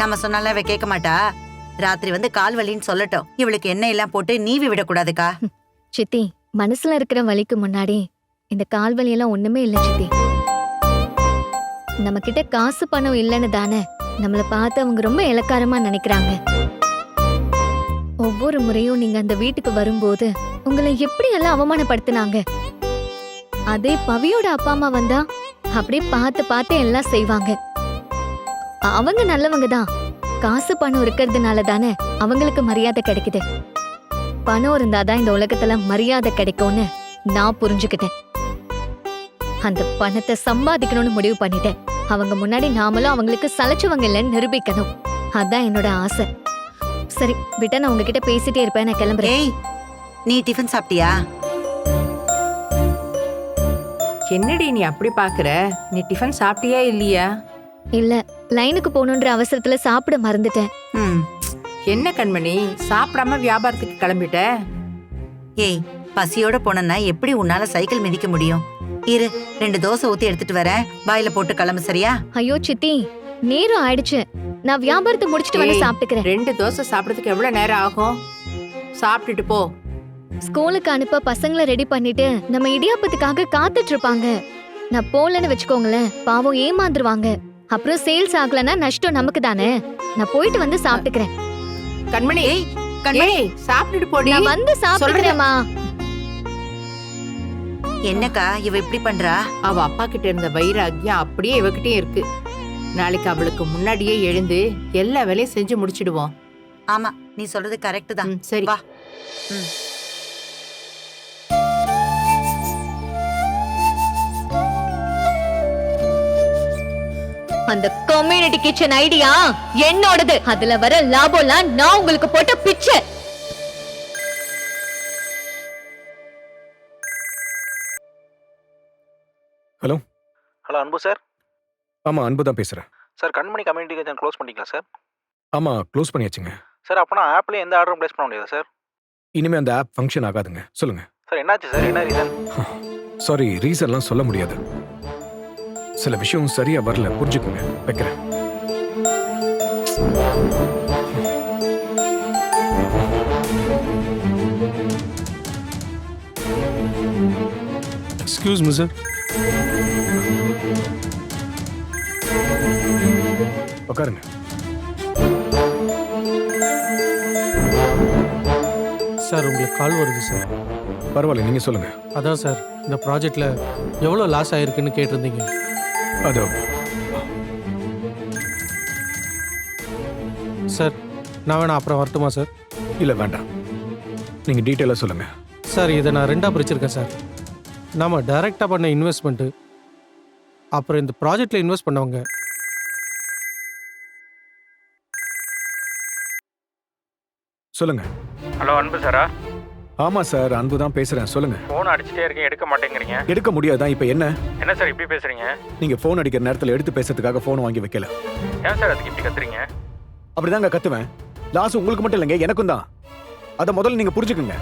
நம்ம சொன்னால அவ கேட்க மாட்டா. ராத்திரி வந்து கால் வலின்னு சொல்லட்டும். இவளுக்கு எண்ணெய் எல்லாம் போட்டு நீவி விடக்கூடாதுக்கா. சித்தி, மனசுல இருக்கிற வலிக்கு முன்னாடி இந்த கால் வலி எல்லாம் ஒண்ணுமே இல்ல சித்தி. நம்ம கிட்ட காசு பணம் இல்லைன்னு தானே நம்மள பார்த்து அவங்க ரொம்ப இளக்காரமா நினைக்கிறாங்க. ஒவ்வொரு முறையும் நீங்க அந்த வீட்டுக்கு வரும்போது உங்களை எப்படி எல்லாம் அவமானப்படுத்தினாங்க. அதே பவியோட அப்பா அம்மா வந்தா அப்படியே பார்த்து பார்த்து எல்லாம் செய்வாங்க. அவங்க நல்லவங்க தான். காசு பணம் இருக்கிறதுனால தானே அவங்களுக்கு மரியாதை கிடைக்குது. பணம் இருந்தாதான் இந்த உலகத்துல மரியாதை கிடைக்கும்னு நான் புரிஞ்சுக்கிட்டேன். அந்த பணத்தை சம்பாதிக்கணும்னு முடிவு பண்ணிட்டேன். அவங்க முன்னாடி நாமளும் அவங்களுக்கு சலைச்சவங்க இல்லைன்னு நிரூபிக்கணும். அதான் என்னோட ஆசை. சரி விட்டா, நான் உங்ககிட்ட பேசிட்டே இருப்பேன். நான் கிளம்புறேன். ஏய், நீ டிஃபன் சாப்பிட்டியா? என்னடி நீ அப்படி பாக்குற? நீ டிஃபன் சாப்பிட்டியா இல்லையா? இல்ல, லைனுக்கு போகணுன்ற அவசரத்துல சாப்பிட மறந்துட்டேன். என்ன கண்மணி, சாப்பிடாம வியாபாரத்துக்கு கிளம்பிட்ட? ஏய், பசியோட போனா எப்படி உன்னால சைக்கிள் மிதிக்க முடியும்? இரு, 2 தோசை ஊத்தி எடுத்துட்டு வரேன். வாயில போட்டு கிளம்பு, சரியா? ஐயோ சித்தி, நேரம் ஆயிடுச்சு. நான் வியாபாரத்தை முடிச்சிட்டு வந்து சாப்பிட்டுக்கிறேன். 2 தோசை சாப்பிடறதுக்கு எவ்வளவு நேரம் ஆகும்? சாப்பிட்டுட்டு போ. ஸ்கூலுக்கு அனுப்ப பசங்களை ரெடி பண்ணிட்டு நம்ம இடியாப்பத்துக்காக காத்துட்டு இருப்பாங்க. நான் போலன்னு வச்சுக்கோங்களேன், பாவம் ஏமாந்துருவாங்க. அப்புறம் சேல்ஸ் ஆகலன்னா நஷ்டம் நமக்கு தானே. நான் போயிட்டு வந்து சாப்பிட்டுக்கிறேன். கண்மணி, கண்மணி, சாப்பிட்டுட்டு போடி. நான் வந்து சாப்பிட்டுக்கிறேம்மா. என்னக்கா இவ இப்படி பண்றா? அவ அப்பா கிட்ட இருந்த வைராக்கியம் அப்படியே இவகிட்டே இருக்கு. நாளைக்கு அவளுக்கு முன்னாடியே எழுந்து எல்லா வேலையும் செஞ்சு முடிச்சிடுவோம். ஆமா, நீ சொல்றது கரெக்ட் தான். சரி வா. அந்த கம்யூனிட்டி கிச்சன் ஐடியா என்னோடது. அதுல வர லாபம்லாம் நான் உங்களுக்கு போட்ட பிச்சை. ஹலோ ஹலோ அன்பு சார். ஆமாம், அன்பு தான் பேசுகிறேன் சார், கண்மணி கம்யூனிட்டி கிச்சன் க்ளோஸ் பண்ணிட்டீங்களா சார்? ஆமாம், க்ளோஸ் பண்ணியாச்சுங்க சார். அப்போனா ஆப்லேயே எந்த ஆர்டரும் ப்ளேஸ் பண்ண முடியாது சார்? இனிமேல் அந்த ஆப் ஃபங்க்ஷன் ஆகாதுங்க. சொல்லுங்கள் சார், என்னாச்சு சார்? என்ன ரீசன்? சாரி, ரீசன்லாம் சொல்ல முடியாது. சில விஷயம் சரியாக வரல, புரிஞ்சுக்குங்க. வைக்கிறேன். Excuse me sir. உட்காருங்க. சார், உங்களுக்கு கால் வருது சார். பரவாயில்ல, நீங்கள் சொல்லுங்கள். அதான் சார், இந்த ப்ராஜெக்டில் எவ்வளோ லாஸ் ஆகிருக்குன்னு கேட்டிருந்தீங்க. அதோ சார், நான் வேணா அப்புறம் வரட்டுமா சார்? இல்லை, வேண்டாம். நீங்கள் டீட்டெயிலாக சொல்லுங்கள். சார், இதை நான் 2ஆக பிரிச்சிருக்கேன் சார். நாம் டைரெக்டாக பண்ண இன்வெஸ்ட்மெண்ட்டு, அப்புறம் இந்த ப்ராஜெக்டில் இன்வெஸ்ட் பண்ணவங்க. சொல்லுங்க. ஹலோ அன்பு சாரா? ஆமாம் சார், அன்பு தான் பேசுகிறேன். சொல்லுங்கள். ஃபோன் அடிச்சுட்டே இருக்கேன், எடுக்க மாட்டேங்கிறீங்க. எடுக்க முடியாதான்? இப்போ என்ன? என்ன சார் இப்படி பேசுறீங்க? நீங்கள் ஃபோன் அடிக்கிற நேரத்தில் எடுத்து பேசுறதுக்காக ஃபோன் வாங்கி வைக்கல. ஏன் சார் அதுக்கு இப்படி கத்துறீங்க? அப்படிதாங்க கத்துவேன். லாஸ் உங்களுக்கு மட்டும் இல்லைங்க, எனக்கும் தான். அதை முதல்ல நீங்கள் புரிஞ்சுக்குங்க.